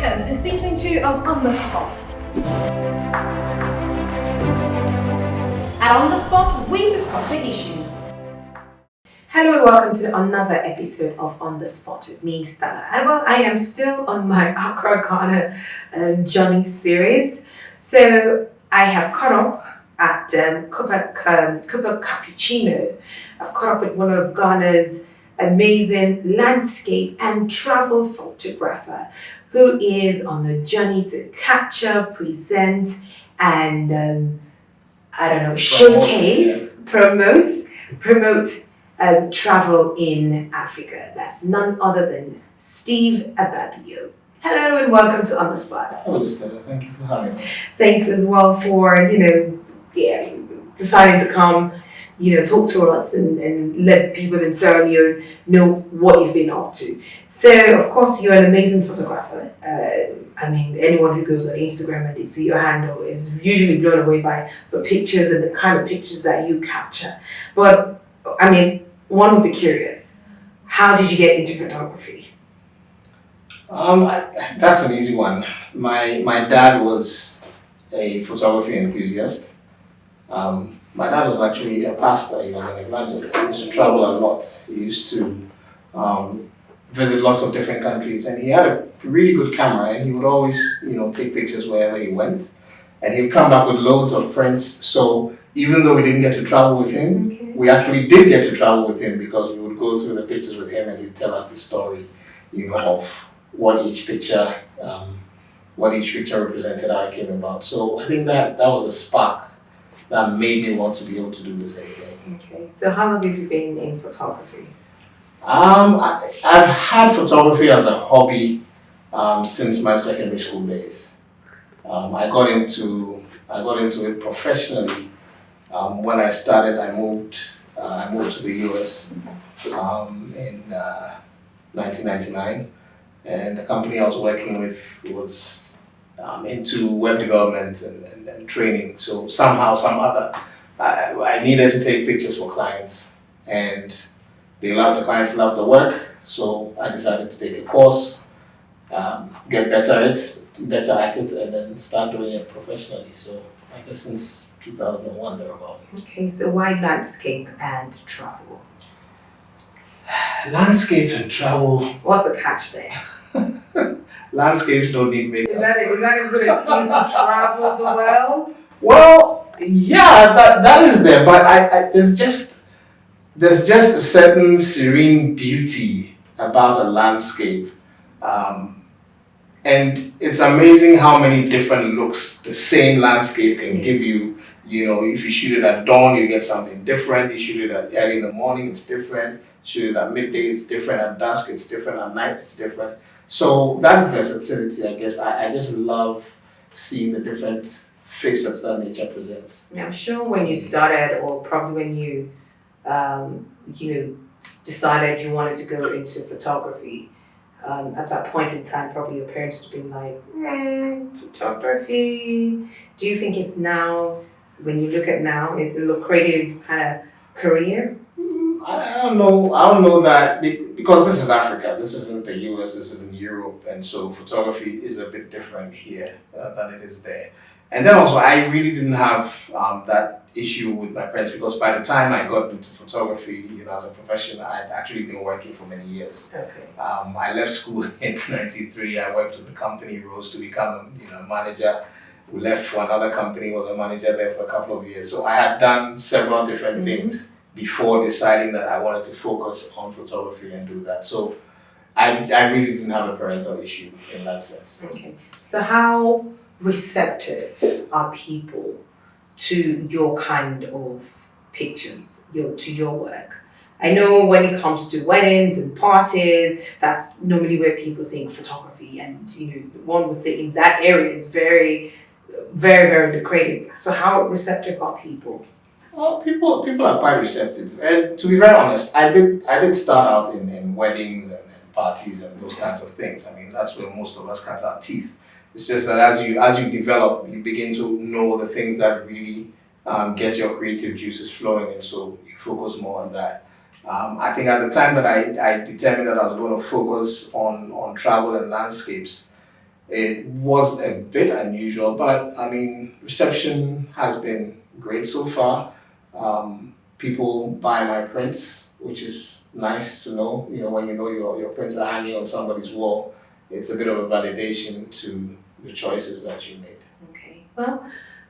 Welcome to season 2 of On the Spot. At On the Spot, we discuss the issues. Hello and welcome to another episode of On the Spot with me, Stella. And well, I am still on my Accra, Ghana journey series. So I have caught up at Cooper Cappuccino. I've caught up with one of Ghana's amazing landscape and travel photographer who is on a journey to capture, present, and showcase, promote travel in Africa. That's none other than Steve Ababio. Hello and welcome to On the Spot. Hello, Stella. Thank you for having me. Thanks as well for deciding to come, talk to us and let people in Sierra Leone know what you've been up to. So, of course, you're an amazing photographer. Anyone who goes on Instagram and they see your handle is usually blown away by the pictures and the kind of pictures that you capture. But, one would be curious. How did you get into photography? That's an easy one. My dad was a photography enthusiast. My dad was actually a pastor, he was an evangelist. He used to travel a lot. He used to visit lots of different countries, and he had a really good camera, and he would always, take pictures wherever he went. And he would come back with loads of prints. So even though we didn't get to travel with him, we actually did get to travel with him because we would go through the pictures with him, and he'd tell us the story, of what each picture represented, how it came about. So I think that was a spark that made me want to be able to do the same thing. Okay, so how long have you been in photography? I've had photography as a hobby since my secondary school days. I got into it professionally when I started. I moved to the US in 1999, and the company I was working with was into web development and training. So somehow, some other, I needed to take pictures for clients, and the clients loved the work. So I decided to take a course, get better at it, and then start doing it professionally. So I guess since 2001 thereabout. Okay, so why landscape and travel? Landscape and travel. What's the catch there? Landscapes don't need makeup. Is that a good excuse to travel the world? Well, yeah, that is there, but I there's just a certain serene beauty about a landscape, and it's amazing how many different looks the same landscape can give you. If you shoot it at dawn, you get something different. You shoot it at early in the morning, it's different. Shoot it at midday, it's different. At dusk, it's different. At night, it's different. So that versatility, I guess, I just love seeing the different facets that nature presents. Yeah, I'm sure when you started, or probably when you, decided you wanted to go into photography, at that point in time, probably your parents would have been like, photography. Do you think it's now, when you look at now, a lucrative kind of career? I don't know that, because this is Africa, this isn't the US, this isn't Europe, and so photography is a bit different here than it is there. And then also, I really didn't have that issue with my parents, because by the time I got into photography, as a profession, I'd actually been working for many years. Okay. I left school in '93. I worked with the company, rose to become a manager. We left for another company, was a manager there for a couple of years. So I had done several different things before deciding that I wanted to focus on photography and do that. So I really didn't have a parental issue in that sense. Okay. So how receptive are people to your kind of pictures, to your work? I know when it comes to weddings and parties, that's normally where people think photography, and one would say in that area is very, very, very lucrative. So how receptive are people? Well, people are quite receptive, and to be very honest, I did start out in weddings and parties and those kinds of things. That's where most of us cut our teeth. It's just that as you develop, you begin to know the things that really get your creative juices flowing, and so you focus more on that. I think at the time that I determined that I was going to focus on travel and landscapes, It was a bit unusual, but I mean, reception has been great so far. People buy my prints, which is nice to know. You know, when you know your prints are hanging on somebody's wall, it's a bit of a validation to the choices that you made. Okay, well,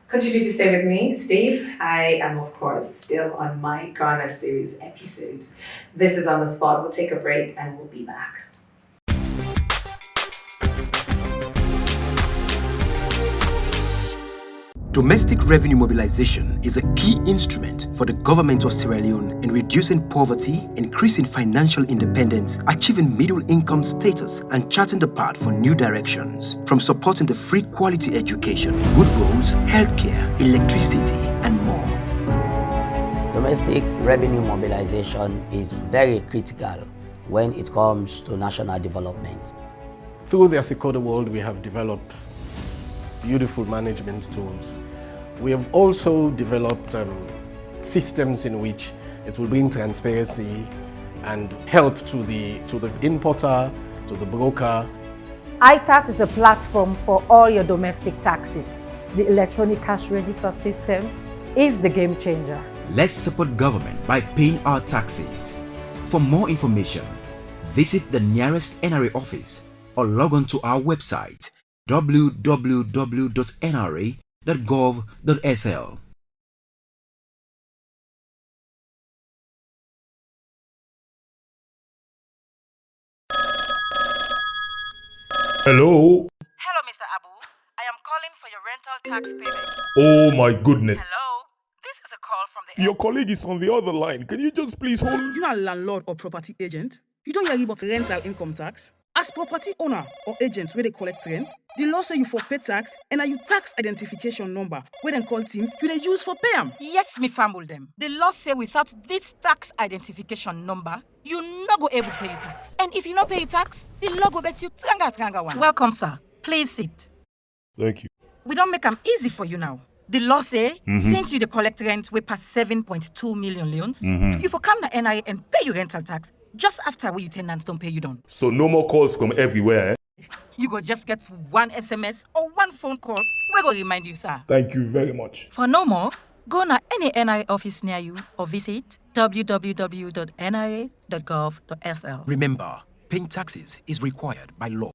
continue to stay with me, Steve. I am, of course, still on my Ghana series episodes. This is On the Spot. We'll take a break and we'll be back. Domestic revenue mobilization is a key instrument for the government of Sierra Leone in reducing poverty, increasing financial independence, achieving middle income status, and charting the path for new directions. From supporting the free quality education, good roads, healthcare, electricity, and more. Domestic revenue mobilization is very critical when it comes to national development. Through the Asikoda World, we have developed beautiful management tools. We have also developed systems in which it will bring transparency and help to the importer, to the broker. iTax is a platform for all your domestic taxes. The electronic cash register system is the game changer. Let's support government by paying our taxes. For more information, visit the nearest NRA office or log on to our website www.nra.gov.sl. Hello? Hello, Mr. Abu. I am calling for your rental tax payment. Oh my goodness. Hello? This is a call from the Your colleague is on the other line. Can you just please hold? You're not a landlord or property agent. You don't hear about rental income tax. As property owner or agent where they collect rent, the law say you for pay tax and you tax identification number where they call team you they use for pay am. Yes, me famble them. The law say without this tax identification number, you not go able to pay your tax. And if you not pay your tax, the law go bet you tranga one. Welcome, sir. Please sit. Thank you. We don't make them easy for you now. The law say, since you the collect rent we pass 7.2 million leons, you for come to NIA and pay your rental tax just after we tenants don't pay you down. So no more calls from everywhere. You go just get one SMS or one phone call. We go remind you, sir. Thank you very much. For no more, go to any NIA office near you or visit www.nia.gov.sl. Remember, paying taxes is required by law.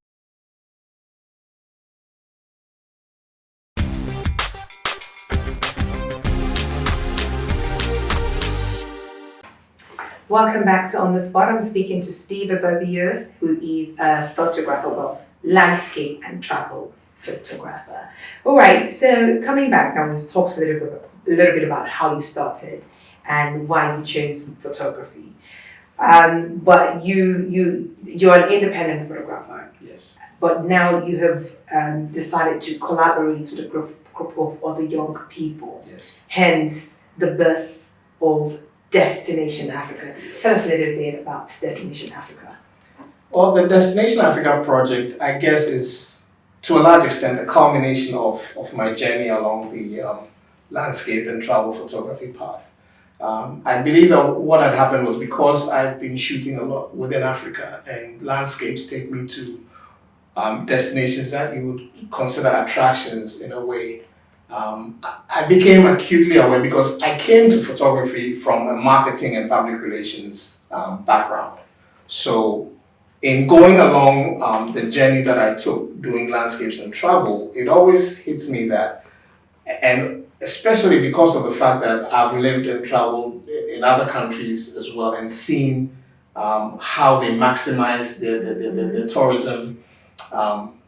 Welcome back to On the Spot. I'm speaking to Steve Ababio, who is a photographer, well, landscape and travel photographer. All right, so coming back now, we've talked a little bit about how you started and why you chose photography. But you're an independent photographer. Yes. But now you have decided to collaborate with a group of other young people. Yes. Hence the birth of Destination Africa. Tell us a little bit about Destination Africa. Well, the Destination Africa project, I guess, is to a large extent a culmination of my journey along the landscape and travel photography path. I believe that what had happened was because I've been shooting a lot within Africa and landscapes take me to destinations that you would consider attractions in a way. I became acutely aware because I came to photography from a marketing and public relations background. So in going along the journey that I took doing landscapes and travel, it always hits me that, and especially because of the fact that I've lived and traveled in other countries as well and seen how they maximize their tourism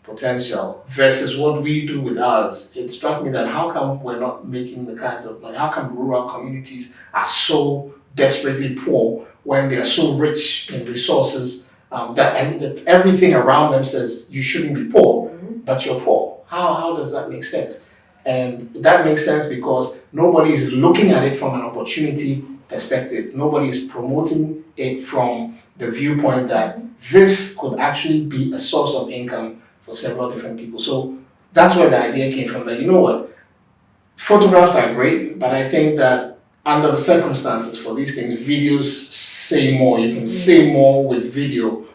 potential versus what we do with ours. It struck me that how come we're not making the kinds of, like, how come rural communities are so desperately poor when they are so rich in resources that everything around them says you shouldn't be poor, but you're poor. How does that make sense? And that makes sense because nobody is looking at it from an opportunity perspective. Nobody is promoting it from the viewpoint that this could actually be a source of income for several different people. So that's where the idea came from, that, you know what, photographs are great, but I think that under the circumstances for these things, videos say more. You can say more with video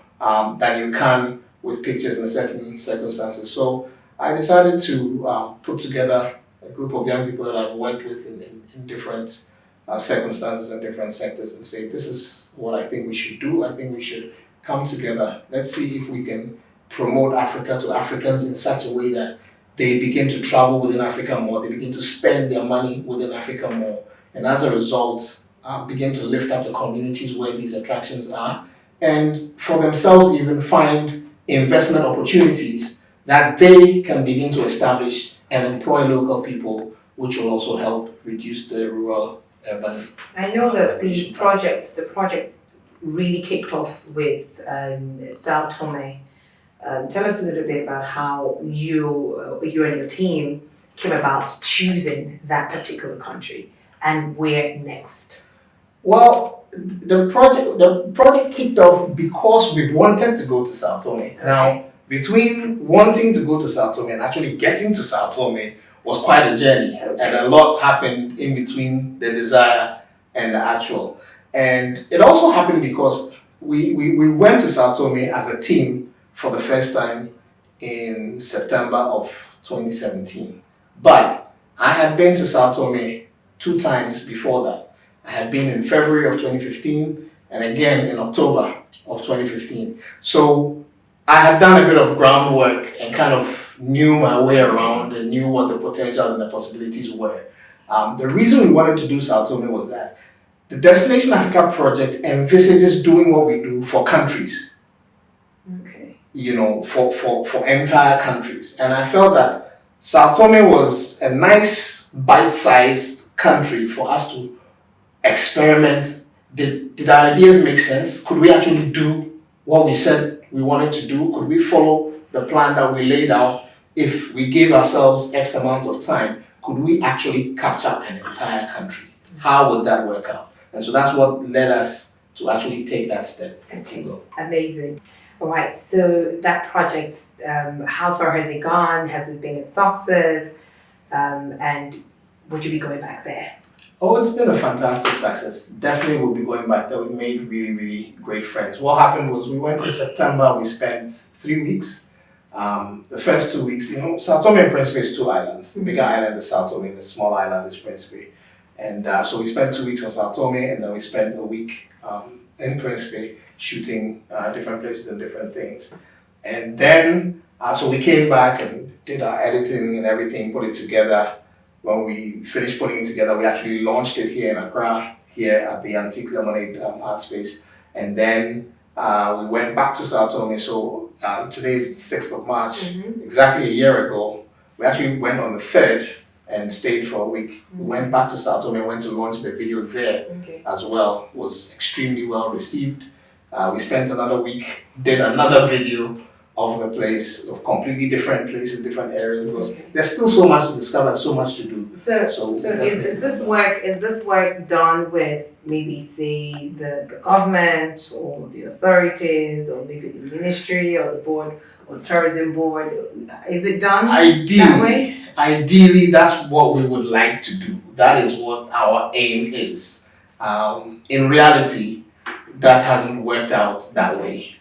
than you can with pictures in certain circumstances. So I decided to put together a group of young people that I've worked with in different circumstances and different sectors and say, this is what I think we should do. I think we should come together. Let's see if we can promote Africa to Africans in such a way that they begin to travel within Africa more, they begin to spend their money within Africa more, and as a result, begin to lift up the communities where these attractions are, and for themselves even find investment opportunities that they can begin to establish and employ local people, which will also help reduce the rural urban. I know that the project really kicked off with Sao Tome. Tell us a little bit about how you and your team came about choosing that particular country and where next. Well, the project kicked off because we wanted to go to Sao Tome. Okay. Now, between wanting to go to Sao Tome and actually getting to Sao Tome was quite a journey, okay. And a lot happened in between the desire and the actual. And it also happened because we went to Sao Tome as a team for the first time in September of 2017. But I had been to Sao Tome 2 times before that. I had been in February of 2015 and again in October of 2015. So I had done a bit of groundwork and kind of knew my way around and knew what the potential and the possibilities were. The reason we wanted to do Sao Tome was that the Destination Africa project envisages doing what we do for countries. Okay. You know, for entire countries. And I felt that Sao Tome was a nice bite-sized country for us to experiment. Did our ideas make sense? Could we actually do what we said we wanted to do? Could we follow the plan that we laid out? If we gave ourselves X amount of time, could we actually capture an entire country? How would that work out? And so that's what led us to actually take that step. Okay. Amazing. All right, so that project, how far has it gone? Has it been a success? And would you be going back there? Oh, it's been a fantastic success. Definitely will be going back there. We made really, really great friends. What happened was we went in September, we spent 3 weeks. The first 2 weeks, you know, Sao Tome and Principe is 2 islands. The bigger island is Sao Tome, and the small island is Principe. And so we spent 2 weeks on Sao Tome, and then we spent a week in Principe shooting different places and different things. And then, so we came back and did our editing and everything, put it together. When we finished putting it together, we actually launched it here in Accra, here at the Antique Lemonade Art Space. And then we went back to Sao Tome. So today is the 6th of March, exactly a year ago. We actually went on the 3rd and stayed for a week. We went back to Sao Tome and went to launch the video there as well. It was extremely well received. We spent another week, did another video of the place, of completely different places, different areas, because there's still so much to discover, so much to do. So is this work done with maybe say the government or the authorities or maybe the ministry or the board or tourism board? Is it done that way? Ideally, that's what we would like to do. That is what our aim is. In reality, that hasn't worked out that way.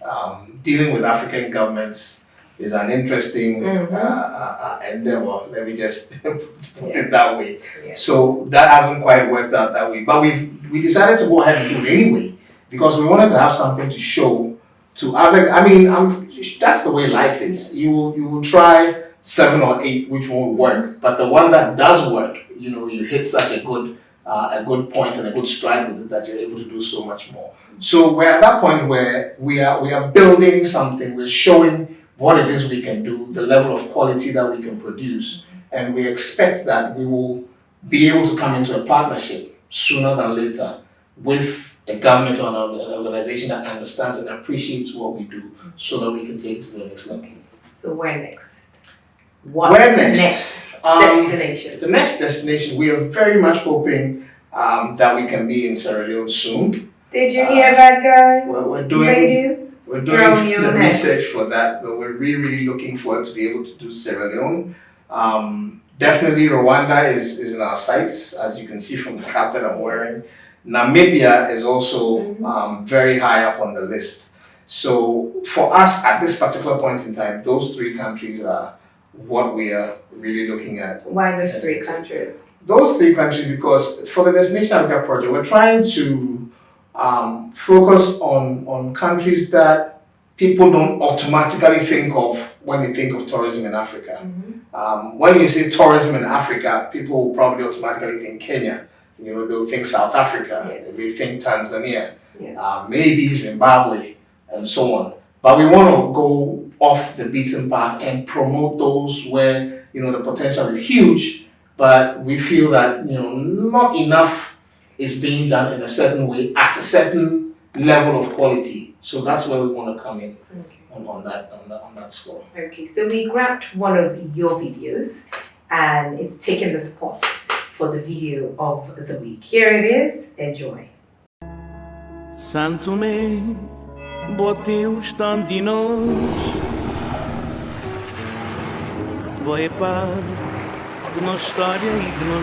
Dealing with African governments is an interesting endeavor. Let me just put it that way. Yes. So that hasn't quite worked out that way. But we decided to go ahead and do it anyway because we wanted to have something to show to other. I mean, that's the way life is. You will try 7 or 8 which won't work, but the one that does work, you know, you hit such a good point and a good stride with it that you're able to do so much more. So we're at that point where we are building something, we're showing what it is we can do, the level of quality that we can produce, and we expect that we will be able to come into a partnership sooner than later with a government or an organization that understands and appreciates what we do so that we can take it to the next level. So where next? Where next? Destination. The next destination, we are very much hoping that we can be in Sierra Leone soon. Did you hear that, guys? We're doing Ladies, the research for that, but we're really, really looking forward to be able to do Sierra Leone. Definitely Rwanda is in our sights, as you can see from the cap that I'm wearing. Namibia is also very high up on the list. So for us at this particular point in time, those three countries are what we are really looking at. Why those three countries? Those three countries, because for the Destination Africa project, we're trying to focus on countries that people don't automatically think of when they think of tourism in Africa. When you say tourism in Africa, people will probably automatically think Kenya. They'll think South Africa. Yes. They think Tanzania. Yes. Maybe Zimbabwe, and so on. But we want to go off the beaten path and promote those where the potential is huge, but we feel that not enough is being done in a certain way at a certain level of quality. So that's where we want to come in on that score. Okay, so we grabbed one of your videos and it's taken the spot for the video of the week. Here it is. Enjoy. Santo me, botei stand de nós. Vou para de nossa história e de nós.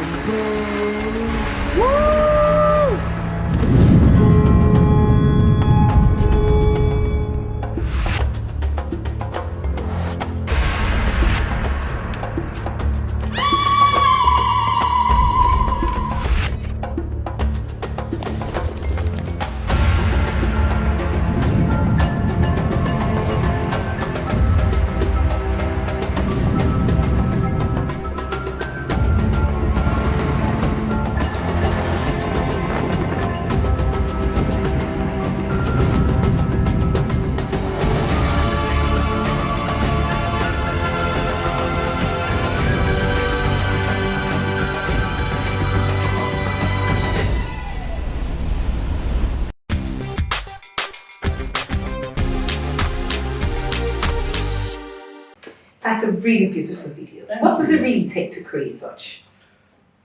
That's a really beautiful video. What does it really take to create such?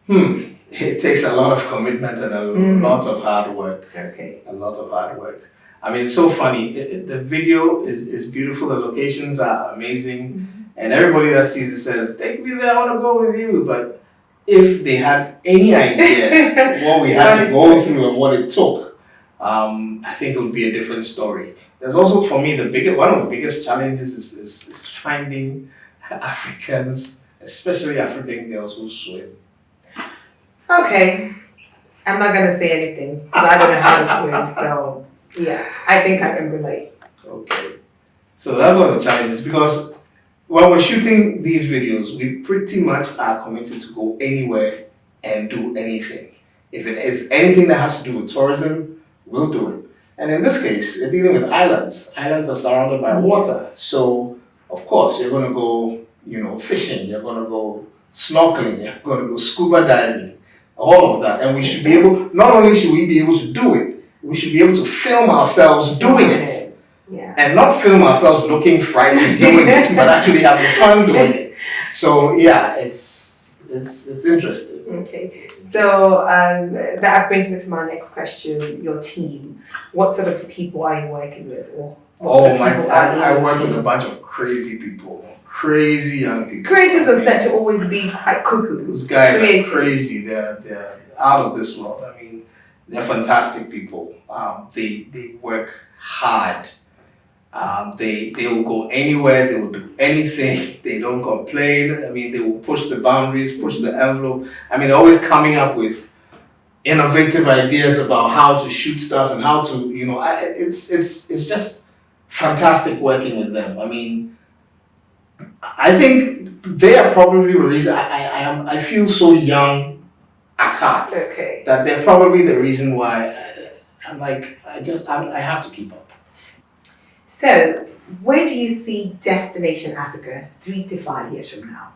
It takes a lot of commitment and a lot of hard work. Okay. A lot of hard work. I mean, it's so funny. The video is beautiful. The locations are amazing. And everybody that sees it says, take me there, I want to go with you. But if they had any idea what we had to go through and what it took, I think it would be a different story. There's also, for me, one of the biggest challenges is finding Africans, especially African girls who swim. Okay. I'm not going to say anything because I don't know how to swim. So, yeah, I think I can relate. Okay. So that's one of the challenges, because when we're shooting these videos, we pretty much are committed to go anywhere and do anything. If it is anything that has to do with tourism, we'll do it. And in this case, you're dealing with islands. Islands are surrounded by water. So, of course, you're going to go, fishing. You're going to go snorkeling. You're going to go scuba diving. All of that. And we should be able, not only should we be able to do it, we should be able to film ourselves doing it. Yeah. And not film ourselves looking frightened doing it, but actually having fun doing it. So, yeah, it's interesting. Okay. So that brings me to my next question. Your team. What sort of people are you working with? I work with a bunch of crazy people. Crazy young people. Creatives are said to always be quite cuckoo. Those guys are crazy. They're out of this world. I mean, they're fantastic people. They work hard. They will go anywhere. They will do anything. They don't complain. I mean, they will push the boundaries, push the envelope. I mean, they're always coming up with innovative ideas about how to shoot stuff and how to, it's just fantastic working with them. I mean, I think they are probably the reason I feel so young at heart. Okay. That they're probably the reason why I have to keep up. So, where do you see Destination Africa 3 to 5 years from now?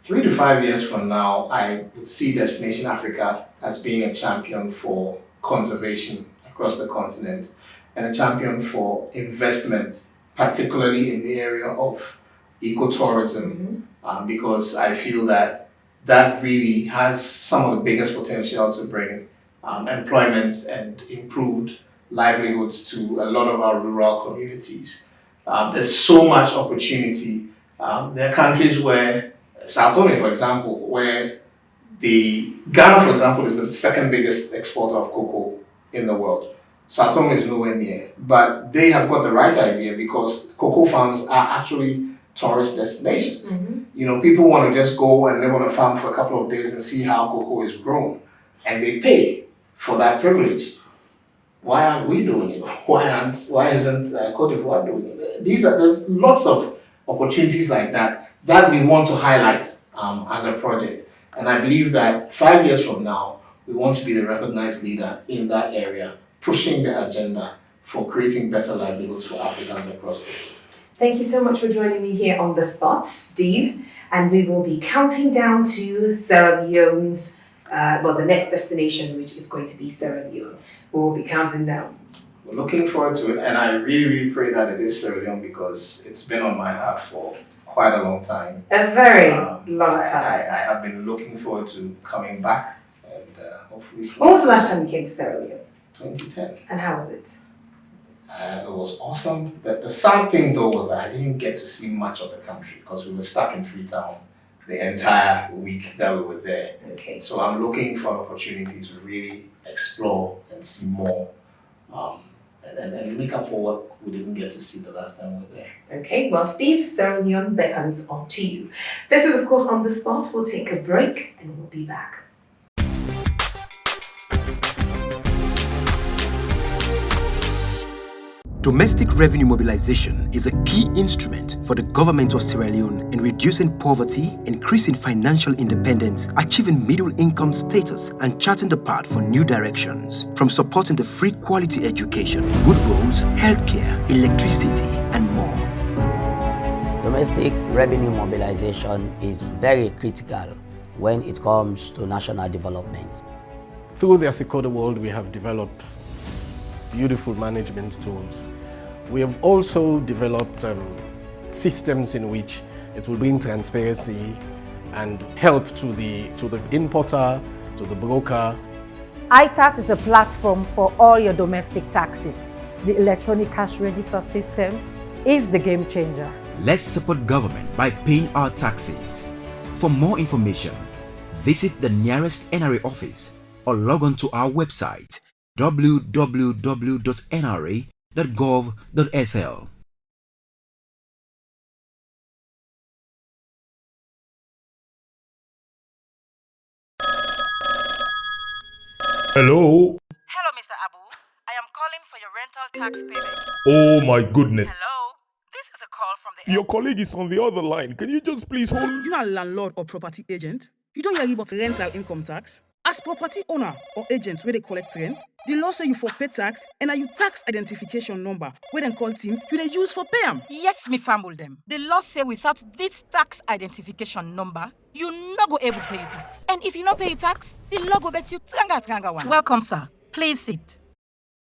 3 to 5 years from now, I would see Destination Africa as being a champion for conservation across the continent and a champion for investment, particularly in the area of ecotourism, because I feel that really has some of the biggest potential to bring employment and improved livelihoods to a lot of our rural communities. There's so much opportunity. There are countries where, Sao Tome, for example, where Ghana, for example, is the second biggest exporter of cocoa in the world. Sao Tome is nowhere near. But they have got the right idea because cocoa farms are actually tourist destinations. People want to just go and live on a farm for a couple of days and see how cocoa is grown. And they pay for that privilege. Why aren't we doing it? Why isn't Cote d'Ivoire doing it? There's lots of opportunities like that we want to highlight as a project. And I believe that 5 years from now, we want to be the recognized leader in that area, pushing the agenda for creating better livelihoods for Africans across the world. Thank you so much for joining me here on the spot, Steve. And we will be counting down to Sierra Leone's, the next destination, which is going to be Sierra Leone. We will be counting down. We're looking forward to it, and I really, really pray that it is Sierra Leone because it's been on my heart for quite a long time. A very long time. I have been looking forward to coming back, and hopefully. When was the last time you came to Sierra Leone? 2010. And how was it? It was awesome. The sad thing though was that I didn't get to see much of the country because we were stuck in Freetown the entire week that we were there. Okay. So I'm looking for an opportunity to really explore and see more, and make up for what we didn't get to see the last time we were there. Okay, well, Steve, Sierra Leone beckons on to you. This is, of course, On the Spot. We'll take a break and we'll be back. Domestic revenue mobilization is a key instrument for the government of Sierra Leone in reducing poverty, increasing financial independence, achieving middle-income status, and charting the path for new directions. From supporting the free quality education, good roads, healthcare, electricity, and more. Domestic revenue mobilization is very critical when it comes to national development. Through the Accra world, we have developed beautiful management tools. We have also developed systems in which it will bring transparency and help to the importer, to the broker. iTax is a platform for all your domestic taxes. The electronic cash register system is the game changer. Let's support government by paying our taxes. For more information, visit the nearest NRA office or log on to our website www.nra.gov.sl. Hello? Hello, Mr. Abu. I am calling for your rental tax payment. Oh my goodness. Hello? This is a call from the... Your colleague is on the other line. Can you just please hold? You are a landlord or property agent? You don't hear about rental income tax? As property owner or agent where they collect rent, the law say you for pay tax and you tax identification number where they call team you they use for pay am. Yes, me fumble them. The law say without this tax identification number, you not go able pay your tax. And if you not pay your tax, the law go bet you tranga one. Welcome, sir. Please sit.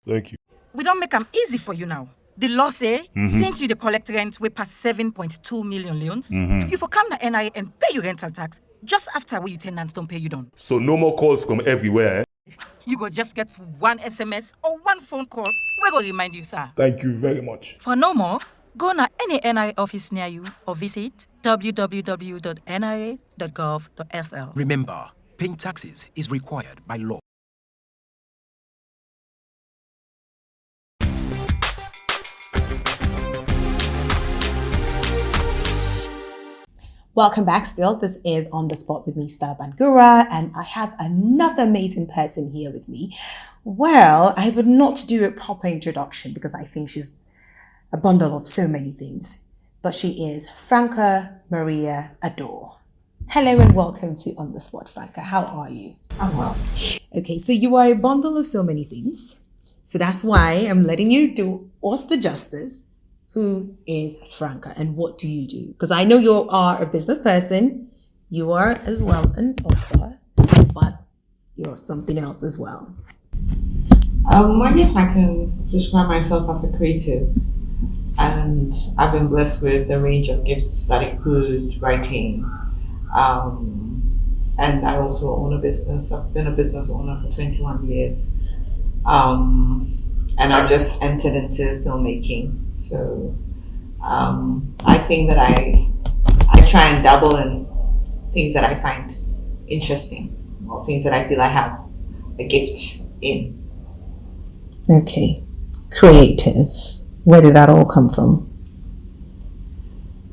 Thank you. We don't make them easy for you now. The law say, since you the collect rent we pass 7.2 million leons, you for come to NIA and pay your rental tax just after we you tenants don't pay you down. So no more calls from everywhere. You go just get one SMS or one phone call. We go remind you, sir. Thank you very much. For no more, go to any NIA office near you or visit www.nia.gov.sl. Remember, paying taxes is required by law. Welcome back still. This is On the Spot with me, Stella Bangura, and I have another amazing person here with me. Well, I would not do a proper introduction because I think she's a bundle of so many things, but she is Franka Maria Andoh. Hello and welcome to On the Spot, Franka. How are you? I'm well. Okay, so you are a bundle of so many things. So that's why I'm letting you do us the justice. Who is Franka and what do you do? Because I know you are a business person, you are as well an author, but you're something else as well. I guess I can describe myself as a creative, and I've been blessed with a range of gifts that include writing, and I also own a business. I've been a business owner for 21 years. And I've just entered into filmmaking. So I think that I try and dabble in things that I find interesting or things that I feel I have a gift in. Okay. Creative. Where did that all come from?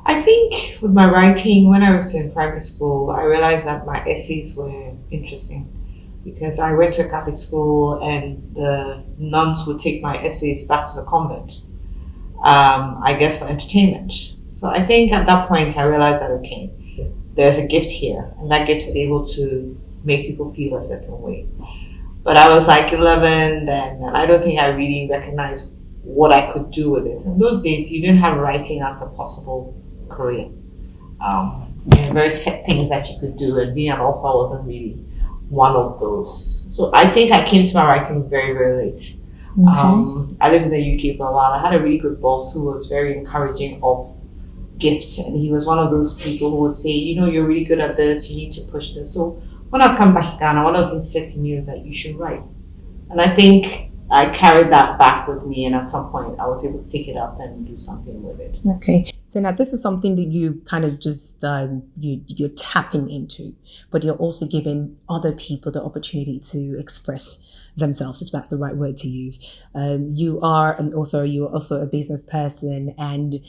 I think with my writing, when I was in primary school, I realized that my essays were interesting because I went to a Catholic school and the nuns would take my essays back to the convent, I guess for entertainment. So I think at that point I realized that, okay, there's a gift here, and that gift is able to make people feel a certain way. But I was like 11 then, and I don't think I really recognized what I could do with it. In those days, you didn't have writing as a possible career. Very set things that you could do, and being an author wasn't really one of those. So I think I came to my writing very, very late. Okay. I lived in the UK for a while. I had a really good boss who was very encouraging of gifts, and he was one of those people who would say, you're really good at this, you need to push this. So when I was coming back to Ghana, one of the things he said to me was that you should write. And I think I carried that back with me, and at some point I was able to take it up and do something with it. Okay. So now this is something that you kind of just, you're tapping into, but you're also giving other people the opportunity to express themselves, if that's the right word to use. You are an author, you are also a business person, and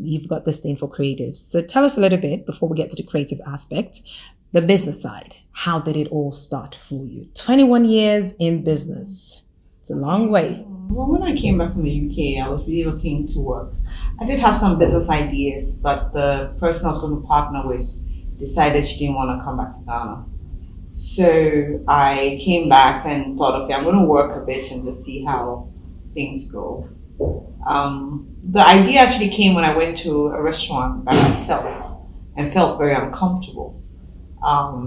you've got this thing for creatives. So tell us a little bit, before we get to the creative aspect, the business side. How did it all start for you? 21 years in business. It's a long way. Well, when I came back from the UK, I was really looking to work. I did have some business ideas, but the person I was going to partner with decided she didn't want to come back to Ghana. So I came back and thought, okay, I'm going to work a bit and just see how things go. The idea actually came when I went to a restaurant by myself and felt very uncomfortable.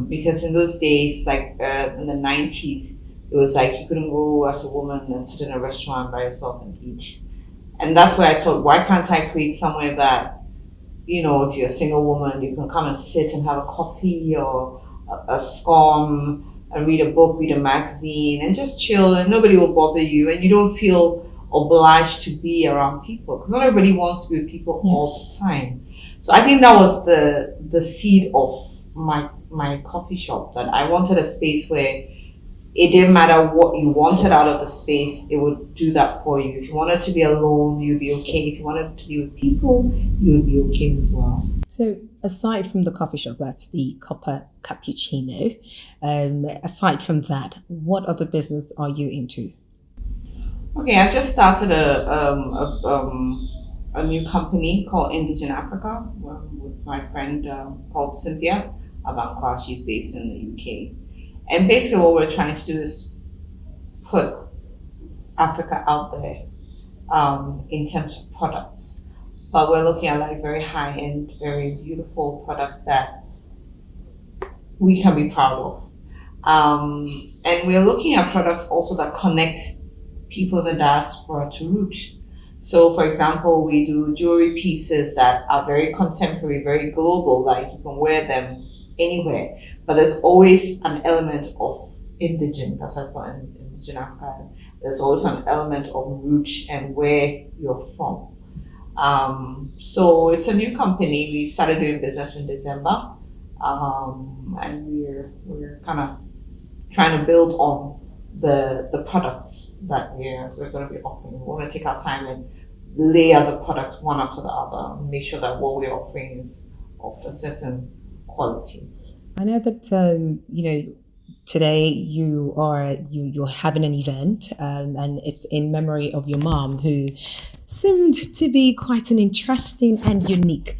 Because in those days, like in the 90s, it was like you couldn't go as a woman and sit in a restaurant by yourself and eat. And that's where I thought, why can't I create somewhere that, if you're a single woman, you can come and sit and have a coffee or a scone and read a book, read a magazine, and just chill, and nobody will bother you, and you don't feel obliged to be around people, because not everybody wants to be with people all the time. So I think that was the seed of my coffee shop, that I wanted a space where it didn't matter what you wanted out of the space, it would do that for you. If you wanted to be alone, you'd be okay. If you wanted to be with people, you would be okay as well. So aside from the coffee shop, that's the Copper Cappuccino, aside from that, what other business are you into? Okay, I've just started a new company called Indigen Africa with my friend called Cynthia Abankwa. She's based in the UK. And basically what we're trying to do is put Africa out there in terms of products. But we're looking at like very high-end, very beautiful products that we can be proud of. And we're looking at products also that connect people in the diaspora to root. So for example, we do jewelry pieces that are very contemporary, very global, like you can wear them anywhere. But there's always an element of indigen, that's why it's called Indigen Africa. There's always an element of root and where you're from. So it's a new company. We started doing business in December, and we're kind of trying to build on the products that we're going to be offering. We want to take our time and lay out the products one after the other, and make sure that what we're offering is of a certain quality. I know that today you're having an event, and it's in memory of your mom, who seemed to be quite an interesting and unique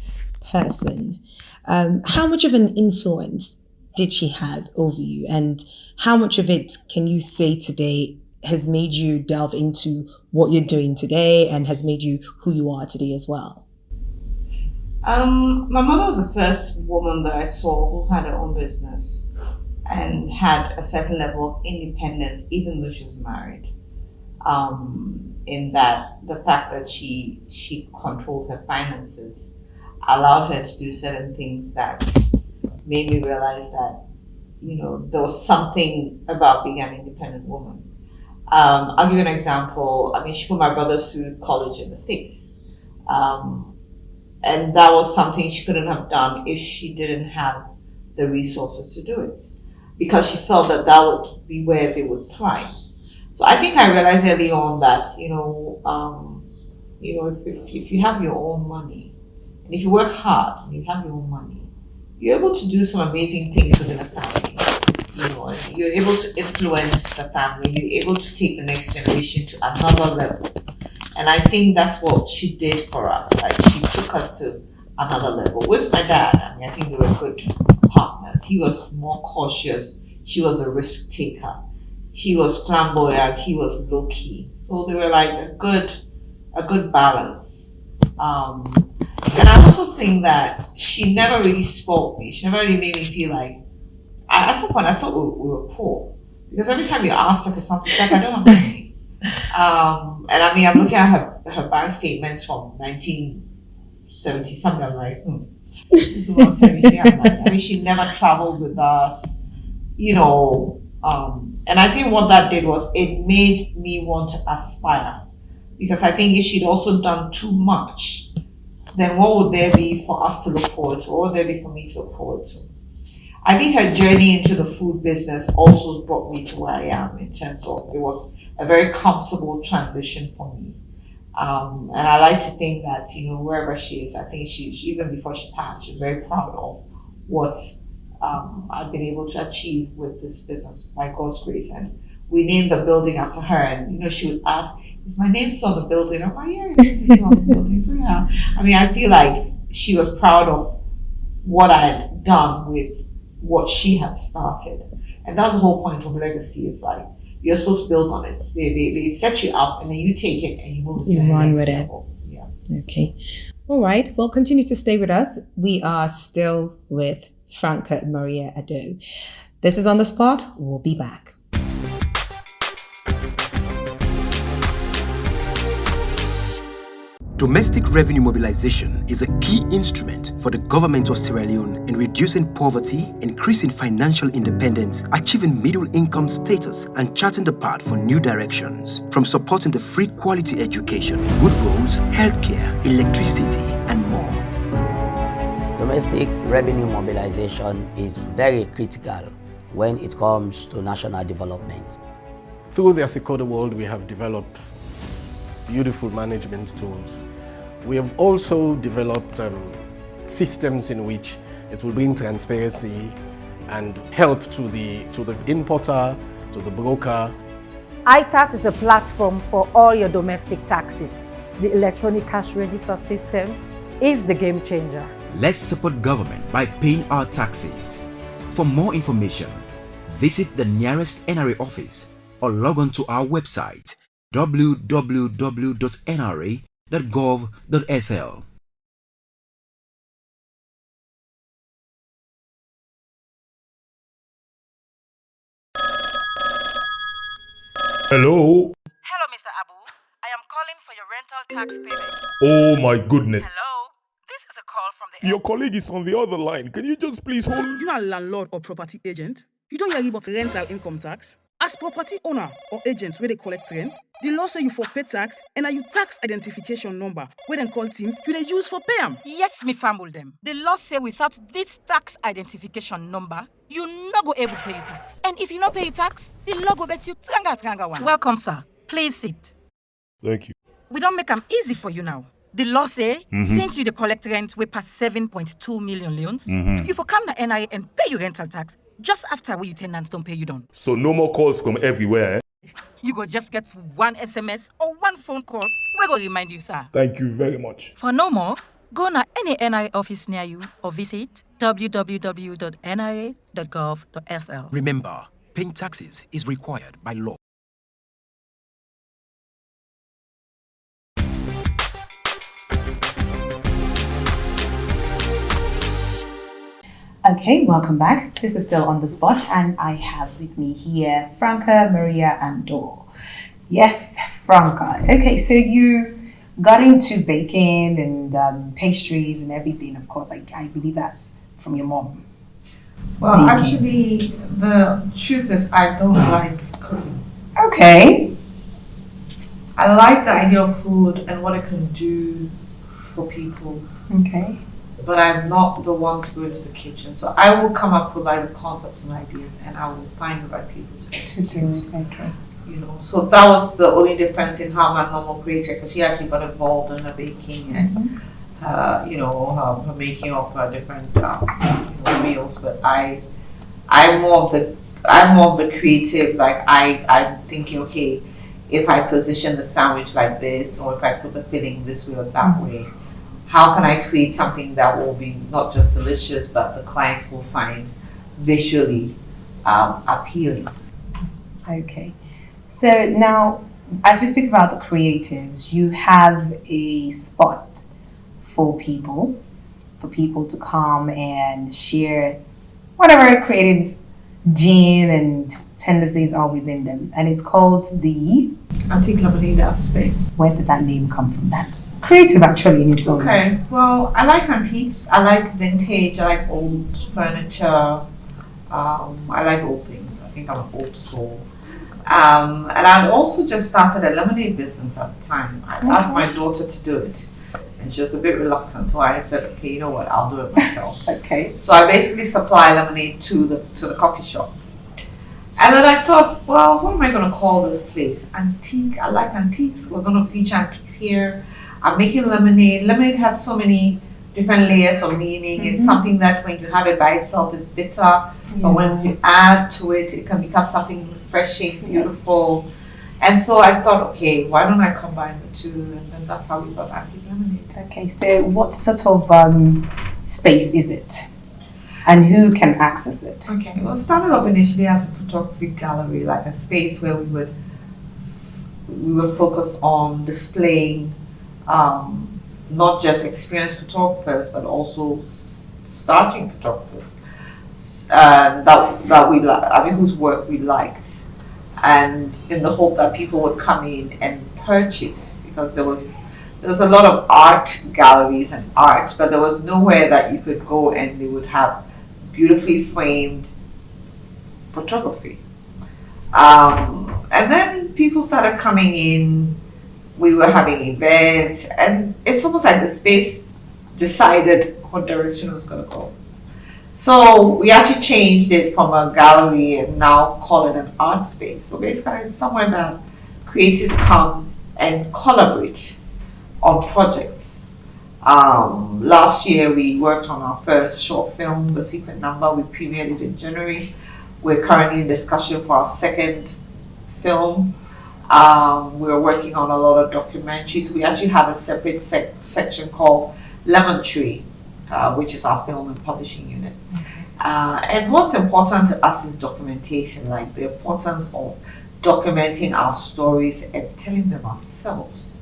person. How much of an influence did she have over you, and how much of it can you say today has made you delve into what you're doing today and has made you who you are today as well? My mother was the first woman that I saw who had her own business and had a certain level of independence, even though she was married. In that the fact that she controlled her finances allowed her to do certain things that made me realize that, there was something about being an independent woman. I'll give you an example. She put my brothers through college in the States. And that was something she couldn't have done if she didn't have the resources to do it, because she felt that would be where they would thrive. So I think I realized early on that, if you have your own money, and if you work hard and you have your own money, you're able to do some amazing things within a family. And you're able to influence the family. You're able to take the next generation to another level. And I think that's what she did for us. Like, she took us to another level. With my dad, I think they were good partners. He was more cautious. She was a risk taker. He was flamboyant. He was low key. So they were like a good balance. And I also think that she never really spoiled me. She never really made me feel like, at some point I thought we were poor. Because every time you asked her for something, she's like, I don't have money. And I'm looking at her bank statements from 1970 something. I'm like, this is the last time she had money. She never traveled with us, and I think what that did was it made me want to aspire. Because I think if she'd also done too much, then what would there be for us to look forward to? What would there be for me to look forward to? I think her journey into the food business also brought me to where I am, in terms of it was a very comfortable transition for me. And I like to think that, wherever she is, I think she even before she passed, she was very proud of what I've been able to achieve with this business by God's grace. And we named the building after her, and she would ask, is my name still on the building? I'm like, yeah, it's still on the building. So yeah, I feel like she was proud of what I had done with what she had started. And that's the whole point of legacy, is like, you're supposed to build on it. They set you up, and then you take it and you move to the next level. Yeah. Okay. All right. Well, continue to stay with us. We are still with Franka Maria Andoh. This is On the Spot. We'll be back. Domestic revenue mobilization is a key instrument for the government of Sierra Leone in reducing poverty, increasing financial independence, achieving middle-income status, and charting the path for new directions. From supporting the free quality education, good roads, healthcare, electricity, and more. Domestic revenue mobilization is very critical when it comes to national development. Through the Accra world, we have developed beautiful management tools. We have also developed systems in which it will bring transparency and help to the importer, to the broker. iTax is a platform for all your domestic taxes. The electronic cash register system is the game changer. Let's support government by paying our taxes. For more information, visit the nearest NRA office or log on to our website www.nra.gov.sl. Hello? Hello, Mr. Abu. I am calling for your rental tax payment. Oh my goodness. Hello? This is a call from the... Your colleague is on the other line. Can you just please hold? You are a landlord or property agent? You don't hear about rental income tax? As property owner or agent where they collect rent, the law say you for pay tax and you tax identification number where they call team you they use for pay am. Yes, me fumble them. The law say without this tax identification number, you not go able to pay your tax. And if you not pay your tax, the law go bet you tranga one. Welcome, sir. Please sit. Thank you. We don't make them easy for you now. The law say, since you the collect rent we pass 7.2 million leons, you for come to NIA and pay your rental tax just after we your tenants don't pay you down. So no more calls from everywhere. You go just get one SMS or one phone call. We go remind you, sir. Thank you very much. For no more, go to any NIA office near you or visit www.nia.gov.sl. Remember, paying taxes is required by law. Okay, welcome back. This is still On the Spot, and I have with me here Franka Maria Andoh. Yes, Franka. Okay, so you got into baking and pastries and everything. Of course, I believe that's from your mom. Well, actually, the truth is I don't like cooking. Okay. I like the idea of food and what it can do for people. Okay. But I'm not the one to go into the kitchen. So I will come up with like the concepts and ideas, and I will find the right people to execute. Okay. you know. So that was the only difference in how my mom operated, because she actually got involved in her baking and you know, her making of different you know, meals. But I'm more of the creative. Like I'm thinking, okay, if I position the sandwich like this, or if I put the filling this way or that way, how can I create something that will be not just delicious, but the client will find visually appealing. Okay. So now, as we speak about the creatives, you have a spot for people to come and share whatever creative gene and tendencies are within them. And it's called the Antique Lemonade Art Space. Where did that name come from? That's creative actually in its own way. Okay, well, I like antiques, I like vintage, I like old furniture, I like old things. I think I'm an old soul. And I'd also just started a lemonade business at the time. I asked my daughter to do it, and she was a bit reluctant, so I said, okay, you know what, I'll do it myself. Okay. So I basically supply lemonade to the coffee shop. And then I thought, well, what am I going to call this place? Antique. I like antiques. We're going to feature antiques here. I'm making lemonade. Lemonade has so many different layers of meaning. It's something that when you have it by itself is bitter, but when you add to it, it can become something refreshing, beautiful. And so I thought, okay, why don't I combine the two? And then that's how we got Antique Lemonade. Okay, so what sort of space is it? And who can access it? Okay, well, it started off initially as a photography gallery, like a space where we would focus on displaying not just experienced photographers, but also starting photographers that we whose work we liked, and in the hope that people would come in and purchase, because there was a lot of art galleries and art, but there was nowhere that you could go and they would have beautifully framed photography. And then people started coming in, we were having events, and it's almost like the space decided what direction it was going to go. So we actually changed it from a gallery and now call it an art space. So basically it's somewhere that creatives come and collaborate on projects. Last year we worked on our first short film, The Secret Number. We premiered it in January. We're currently in discussion for our second film. We're working on a lot of documentaries. We actually have a separate section called Lemon Tree, which is our film and publishing unit. And what's important to us is documentation, like the importance of documenting our stories and telling them ourselves,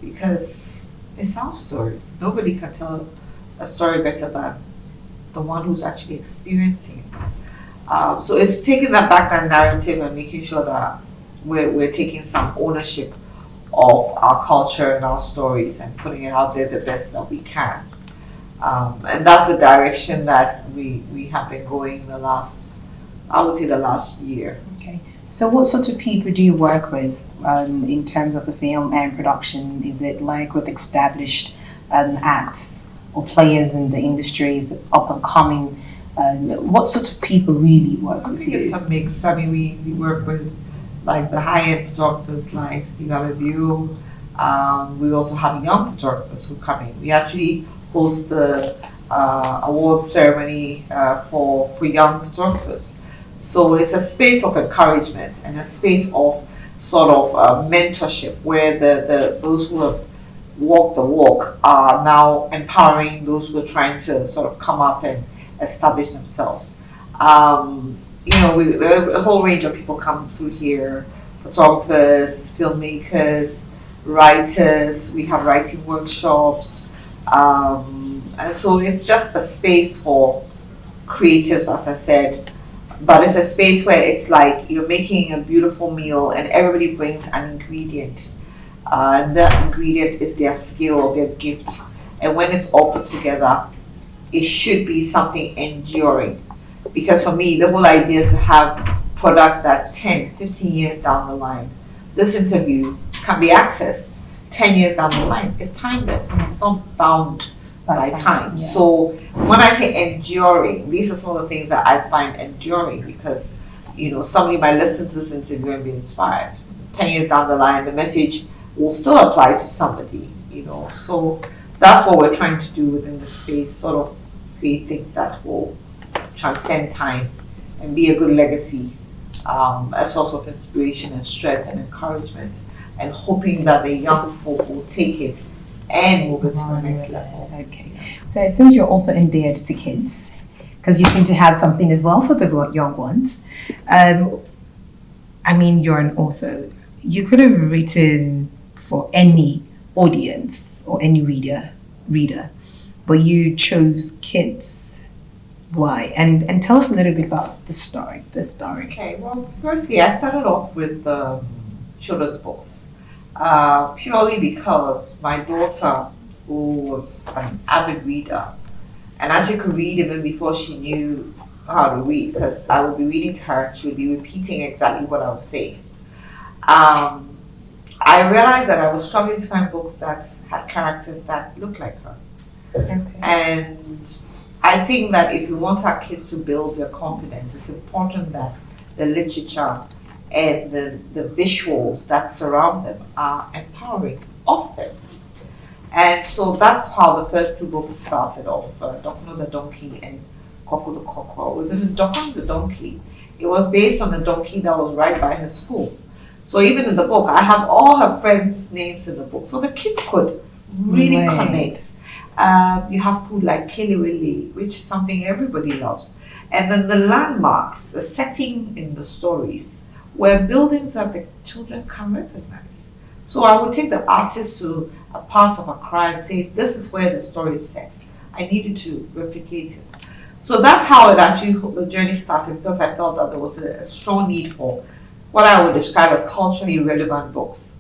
because it's our story. Nobody can tell a story better than the one who's actually experiencing it. So it's taking that narrative and making sure that we're taking some ownership of our culture and our stories and putting it out there the best that we can. And that's the direction that we have been going the last year. Okay. So what sort of people do you work with in terms of the film and production? Is it like with established acts or players in the industries, up and coming? What sort of people really work with you? I think it's a mix. I mean, we work with like the high-end photographers like Ababio. We also have young photographers who come in. We actually host the award ceremony for young photographers. So it's a space of encouragement and a space of sort of mentorship, where those who have walked the walk are now empowering those who are trying to sort of come up and establish themselves. You know, a whole range of people come through here: photographers, filmmakers, writers. We have writing workshops, and so it's just a space for creatives, as I said. But it's a space where it's like you're making a beautiful meal and everybody brings an ingredient. And that ingredient is their skill or their gift. And when it's all put together, it should be something enduring. Because for me, the whole idea is to have products that 10, 15 years down the line, this interview can be accessed 10 years down the line. It's timeless. It's not bound by time. Yeah. So when I say enduring, these are some of the things that I find enduring, because somebody might listen to this interview and be inspired. 10 years down the line, the message will still apply to somebody, So that's what we're trying to do within the space, sort of create things that will transcend time and be a good legacy, a source of inspiration and strength and encouragement, and hoping that the young folk will take it and move it to the next level. Okay. So since you're also endeared to kids, because you seem to have something as well for the young ones, you're an author. You could have written for any audience or any reader, but you chose kids. Why? And tell us a little bit about the story. Okay, well, firstly, I started off with children's books, purely because my daughter, who was an avid reader, and actually could read even before she knew how to read, because I would be reading to her, she would be repeating exactly what I was saying. I realized that I was struggling to find books that had characters that looked like her. Okay. And I think that if we want our kids to build their confidence, it's important that the literature and the visuals that surround them are empowering of them. And so that's how the first two books started off, Dokno the Donkey and Koko the Cockerel. Within Dokno the Donkey, it was based on a donkey that was right by her school. So even in the book, I have all her friends' names in the book. So the kids could really connect. You have food like Kelewele, which is something everybody loves. And then the landmarks, the setting in the stories, were buildings that the children can recognize. So I would take the artist to a part of Accra and say, this is where the story is set. I needed to replicate it. So that's how the journey started, because I felt that there was a strong need for what I would describe as culturally relevant books.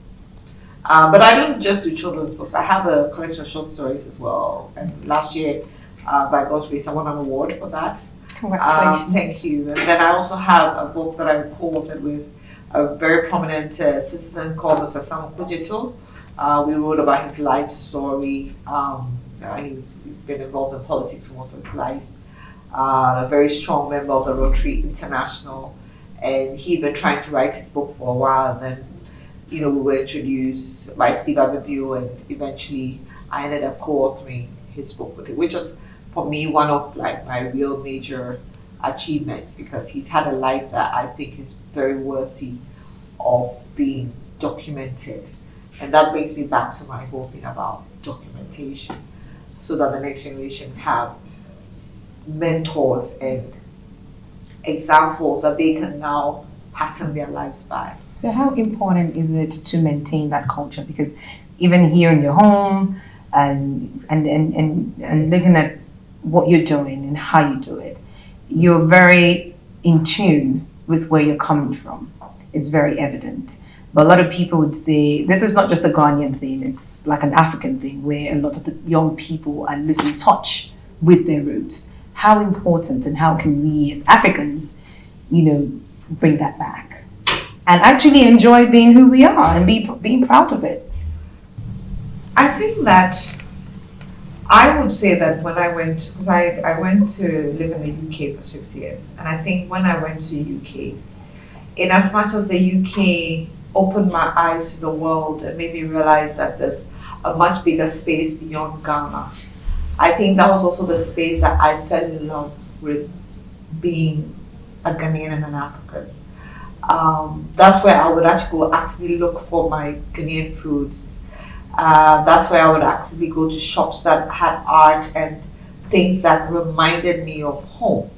But I don't just do children's books. I have a collection of short stories as well. And last year, by God's grace, I won an award for that. Congratulations. Thank you. And then I also have a book that I co-authored with a very prominent citizen called Mr. Samuel Kujeto. We wrote about his life story. He's been involved in politics for most of his life. A very strong member of the Rotary International. And he'd been trying to write his book for a while, and then, we were introduced by Steve Ababio, and eventually I ended up co-authoring his book with him, which was, for me, one of my real major achievements, because he's had a life that I think is very worthy of being documented. And that brings me back to my whole thing about documentation, so that the next generation have mentors and examples that they can now pattern their lives by. So how important is it to maintain that culture? Because even here in your home and looking at what you're doing and how you do it, you're very in tune with where you're coming from. It's very evident. But a lot of people would say, this is not just a Ghanaian thing, it's like an African thing where a lot of the young people are losing touch with their roots. How important and how can we as Africans, bring that back and actually enjoy being who we are and being proud of it? I think that I would say that when I went, because I went to live in the UK for 6 years, and I think when I went to the UK, in as much as the UK opened my eyes to the world and made me realize that there's a much bigger space beyond Ghana, I think that was also the space that I fell in love with being a Ghanaian and an African. That's where I would actually go actively look for my Ghanaian foods. That's where I would actively go to shops that had art and things that reminded me of home.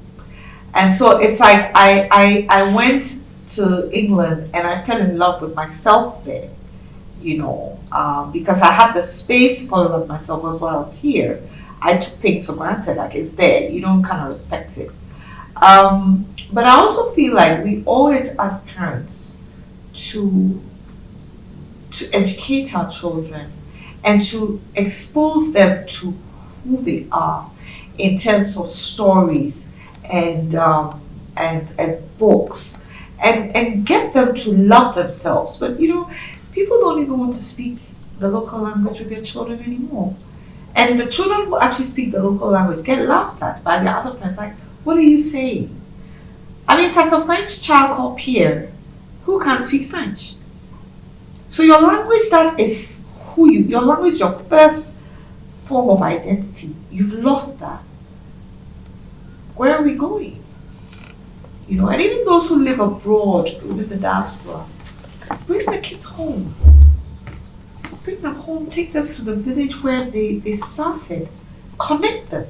And so it's like I went to England and I fell in love with myself there, because I had the space to fall in love with myself as well as here. I took things for granted, like it's there, you don't kind of respect it. But I also feel like we owe it as parents to educate our children and to expose them to who they are in terms of stories and books, and get them to love themselves. But people don't even want to speak the local language with their children anymore. And the children who actually speak the local language get laughed at by their other friends, like, what are you saying? I mean, it's like a French child called Pierre who can't speak French. So your language, that is your language, your first form of identity, you've lost that. Where are we going? You know, and even those who live abroad, within the diaspora, bring the kids home. Bring them home, take them to the village where they started. Connect them.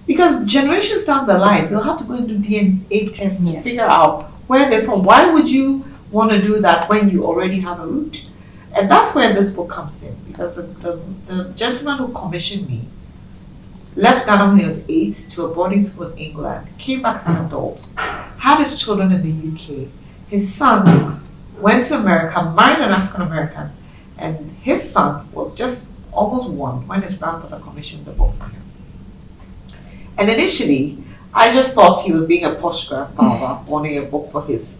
Because generations down the line, they'll have to go and do DNA tests to figure out where they're from. Why would you want to do that when you already have a root? And that's where this book comes in. Because the gentleman who commissioned me left Ghana when he was 8 to a boarding school in England, came back as an adult, had his children in the UK. His son went to America, married an African American, and his son was just almost 1 when his grandfather commissioned the book for him. And initially, I just thought he was being a posh grandfather, wanting a book for his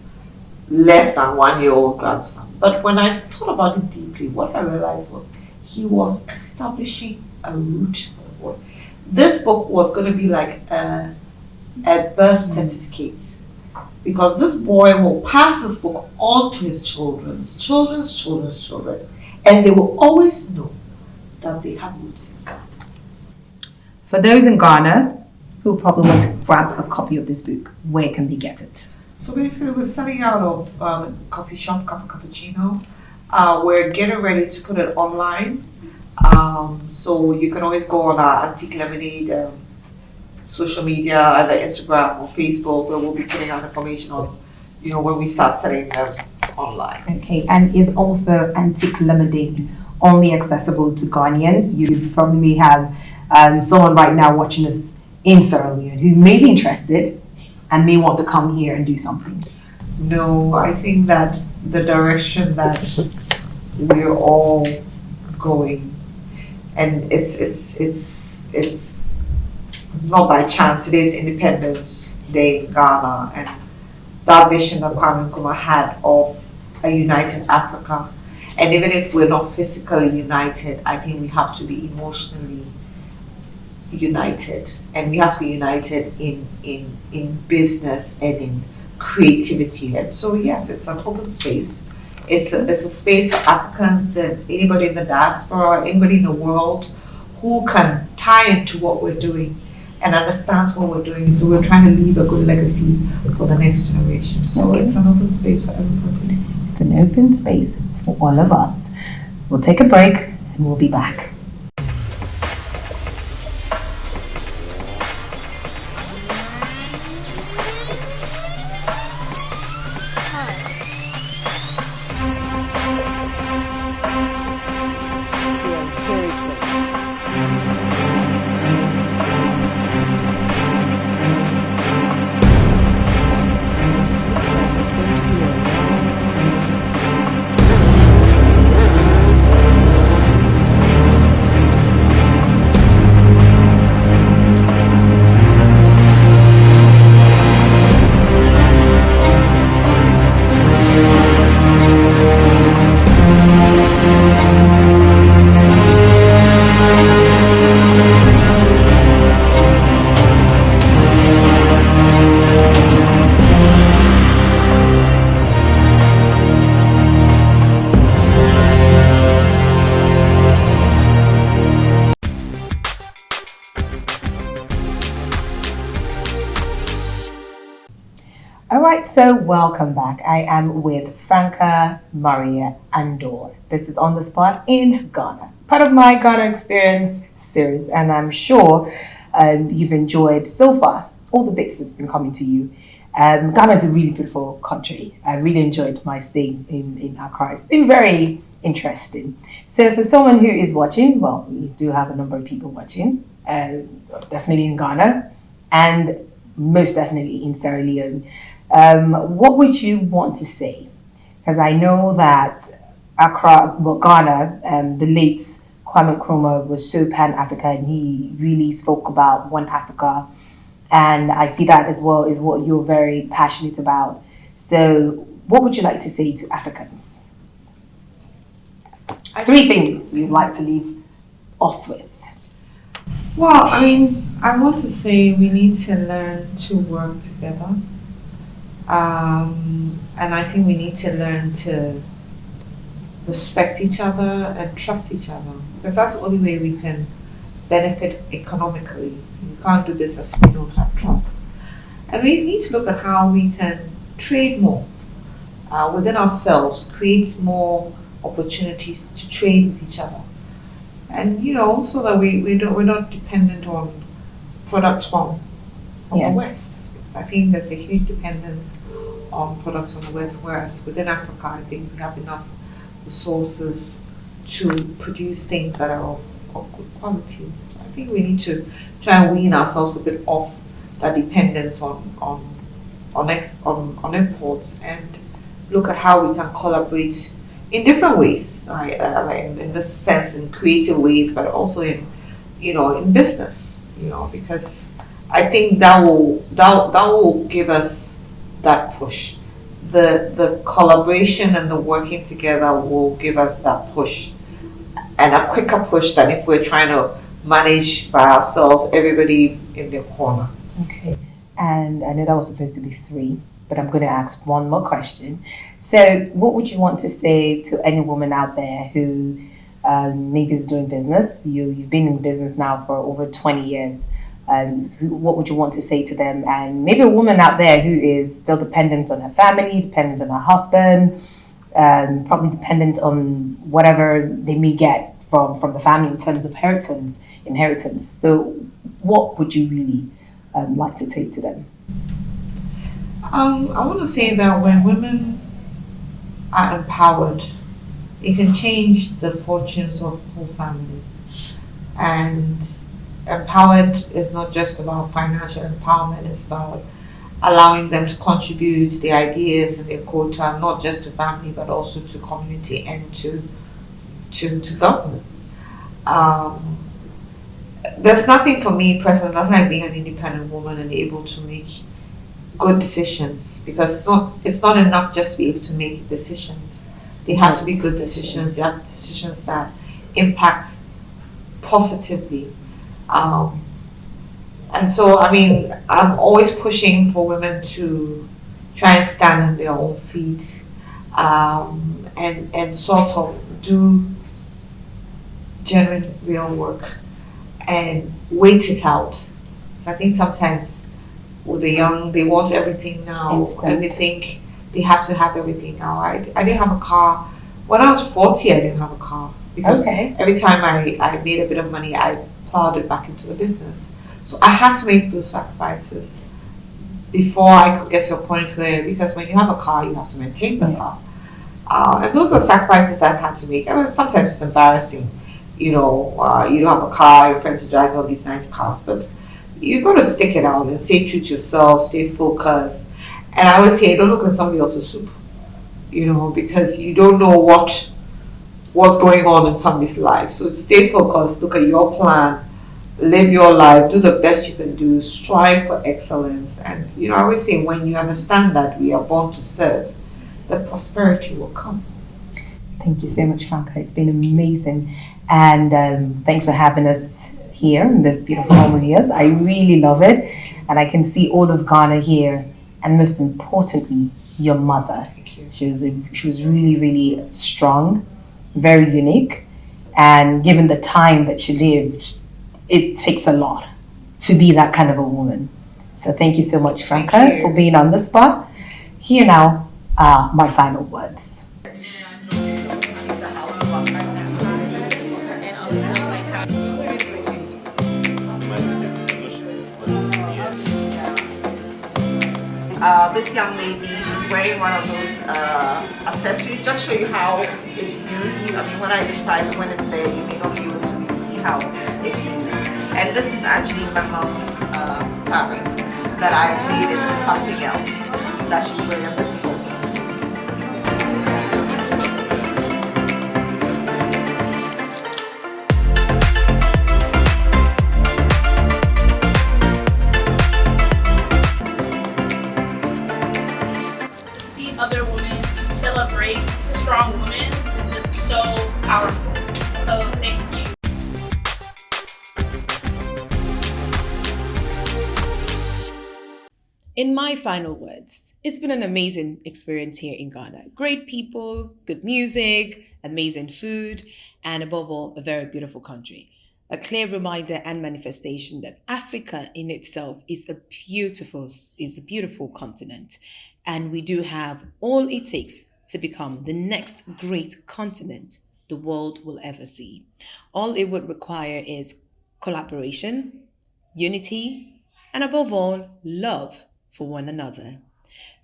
less than 1-year-old grandson. But when I thought about it deeply, what I realized was he was establishing a root for the boy. This book was going to be like a birth certificate, because this boy will pass this book on to his children's children, and they will always know that they have roots in Ghana. For those in Ghana who probably want to grab a copy of this book, where can they get it? So basically, we're selling out of the coffee shop, Cappuccino. We're getting ready to put it online. So you can always go on our Antique Lemonade social media, either Instagram or Facebook, where we'll be putting out information on, when we start selling them online. Okay, and is also Antique Lemonade only accessible to Ghanaians? You probably may have someone right now watching us in Sierra Leone who may be interested and may want to come here and do something. No, I think that the direction that we're all going, and it's not by chance. Today's Independence Day in Ghana, and that vision that Kwame Nkrumah had of a united Africa. And even if we're not physically united, I think we have to be emotionally united, and we have to be united in business and in creativity. And so yes, it's an open space. It's a space for Africans and anybody in the diaspora, anybody in the world who can tie into what we're doing and understands what we're doing. So we're trying to leave a good legacy for the next generation. So it's an open space for everybody. It's an open space for all of us. We'll take a break and we'll be back. So welcome back. I am with Franka Andoh. This is On the Spot in Ghana, part of my Ghana Experience series, and I'm sure you've enjoyed so far all the bits that's been coming to you. Ghana is a really beautiful country. I really enjoyed my stay in Accra. It's been very interesting. So for someone who is watching, well, we do have a number of people watching, definitely in Ghana and most definitely in Sierra Leone. What would you want to say? Because I know that Accra, Ghana, the late Kwame Nkrumah was so pan-African, and he really spoke about one Africa. And I see that as well is what you're very passionate about. So what would you like to say to Africans? 3 things you'd like to leave us with. Well, I mean, I want to say we need to learn to work together. And I think we need to learn to respect each other and trust each other, because that's the only way we can benefit economically. You can't do business if you don't have trust. And we need to look at how we can trade more within ourselves, create more opportunities to trade with each other. And so that we're not dependent on products from the West. Because I think there's a huge dependence on products from the West, whereas within Africa, I think we have enough resources to produce things that are of good quality. So I think we need to try and wean ourselves a bit off that dependence on imports and look at how we can collaborate in different ways, like in this sense, in creative ways, but also in business, because I think that will give us that push. The collaboration and the working together will give us that push, and a quicker push than if we're trying to manage by ourselves, everybody in their corner. Okay, and I know that was supposed to be 3, but I'm going to ask one more question. So what would you want to say to any woman out there who maybe is doing business? You've been in business now for over 20 years. So what would you want to say to them? And maybe a woman out there who is still dependent on her family, dependent on her husband, probably dependent on whatever they may get from the family in terms of inheritance. So what would you really like to say to them? I want to say that when women are empowered, it can change the fortunes of whole family. And empowered is not just about financial empowerment, it's about allowing them to contribute their ideas and their quota, not just to family, but also to community and to government. There's nothing for me personally, nothing like being an independent woman and able to make good decisions, because it's not enough just to be able to make decisions. They have to be good decisions. They have decisions that impact positively. And so, I'm always pushing for women to try and stand on their own feet, and sort of do genuine, real work and wait it out. So I think sometimes with the young, they want everything now. Instant. And they think they have to have everything now. I didn't have a car. When I was 40, I didn't have a car. Because every time I made a bit of money, I plowed it back into the business. So I had to make those sacrifices before I could get to a point where, because when you have a car, you have to maintain the car. And those are sacrifices that I had to make. Sometimes it's embarrassing. You don't have a car, your friends are driving all these nice cars, but you've got to stick it out and stay true to yourself, stay focused. And I always say, don't look at somebody else's soup, because you don't know what's going on in somebody's life. So stay focused, look at your plan, live your life, do the best you can do, strive for excellence. And, I always say, when you understand that we are born to serve, the prosperity will come. Thank you so much, Franka. It's been amazing. And thanks for having us here in this beautiful home of yours. I really love it. And I can see all of Ghana here. And most importantly, your mother. Thank you. She was really, really strong, very unique. And given the time that she lived, it takes a lot to be that kind of a woman. So thank you so much, Franka, for being on the spot. Here now are my final words. This young lady, she's wearing one of those accessories. Just show you how it's used. When I describe it, when it's there, you may not be able to really see how it's used. And this is actually my mom's fabric that I've made into something else that she's wearing. This is also other women celebrate strong women is just so powerful. So thank you. In my final words, it's been an amazing experience here in Ghana. Great people, good music, amazing food, and above all, a very beautiful country. A clear reminder and manifestation that Africa in itself is a beautiful continent, and we do have all it takes to become the next great continent the world will ever see. All it would require is collaboration, unity, and above all, love for one another.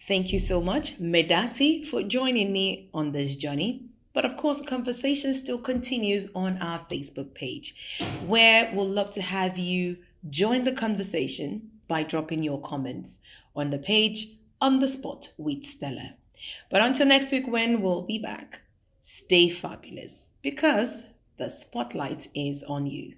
Thank you so much, Medasi, for joining me on this journey. But of course, the conversation still continues on our Facebook page, where we'll love to have you join the conversation by dropping your comments on the page On the Spot with Stella. But until next week, when we'll be back, stay fabulous because the spotlight is on you.